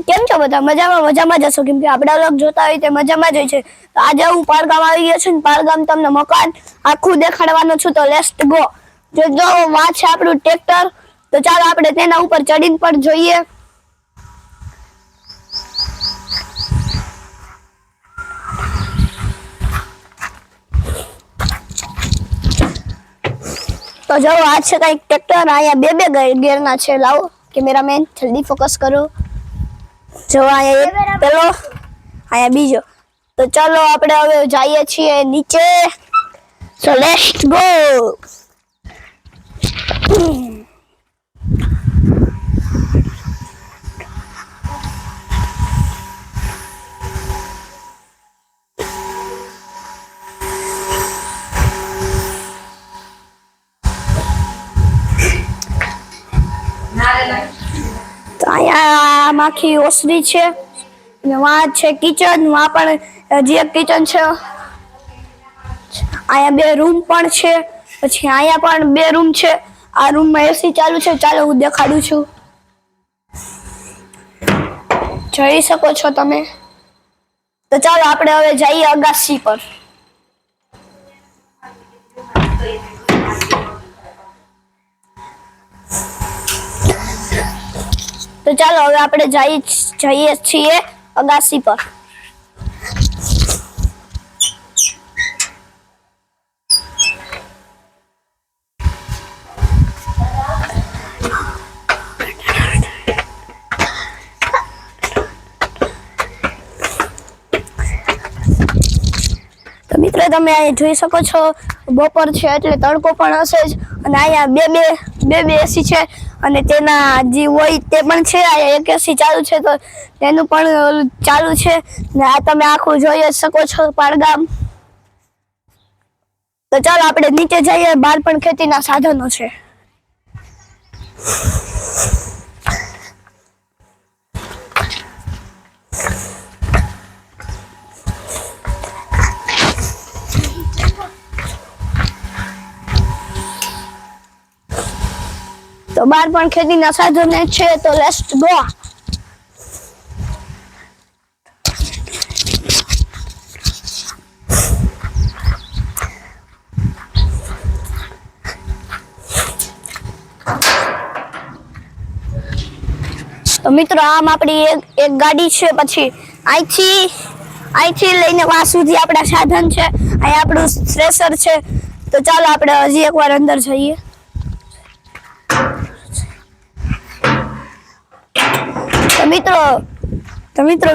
કેમ છો બધા? મજામાં જશો, કેમ કે આપડા લોક જોતા હોય તે મજામાં જ હોય છે. તો આજે હું પારગામ આવી ગયો છું ને પારગામ તમને મકાન આખું દેખાડવાનું છું. તો લેટ્સ ગો. જો વાત છે આપણું ટ્રેક્ટર, તો ચાલો આપણે તેના ઉપર ચડીને પણ જોઈએ. તો જો આ છે કઈક ટ્રેક્ટર. અહીંયા બે ગેરના છે. લાવો કેમેરામેન જલ્દી ફોકસ કરો. જો અહીંયા એક પેલો, અહીંયા બીજો. તો ચાલો આપણે હવે જઈએ છીએ નીચે. So let's go. તો અહીંયા માખી ઓસરી છે અને વહાં છે કિચન. વહાં પણ હજી એક કિચન છે. અહીંયા બે રૂમ પણ છે. પછી અહીંયા પણ બે રૂમ છે. આ રૂમમાં એસી ચાલુ છે. ચાલો હું દેખાડું છું. જોઈ શકો છો તમે. તો ચાલો આપણે હવે જઈએ અગાસી પર. તો ચાલો હવે આપણે જઈએ છીએ અગાસી પર. તો મિત્રો તમે અહીં જોઈ શકો છો બપોર છે એટલે તડકો પણ હશે જ. અને અહીંયા બે એસી છે અને તેના જે હોય તે પણ છે. અહીંયા એક એસી ચાલુ છે તો તેનું પણ ચાલુ છે. ને આ તમે આખું જોઈ જ શકો છો પારગામ. તો ચાલો આપણે નીચે જઈએ. બહાર પણ ખેતીના સાધનો છે. તો બહાર પણ ખેતીના સાધનો છે. તો લેટ્સ ગો. તો મિત્રો આમ આપણી એક ગાડી છે. પછી અહીંથી લઈને વાં સુધી આપણા સાધન છે. અહીંયા આપણું થ્રેસર છે. તો ચાલો આપણે હજી એકવાર અંદર જઈએ. તો મિત્રો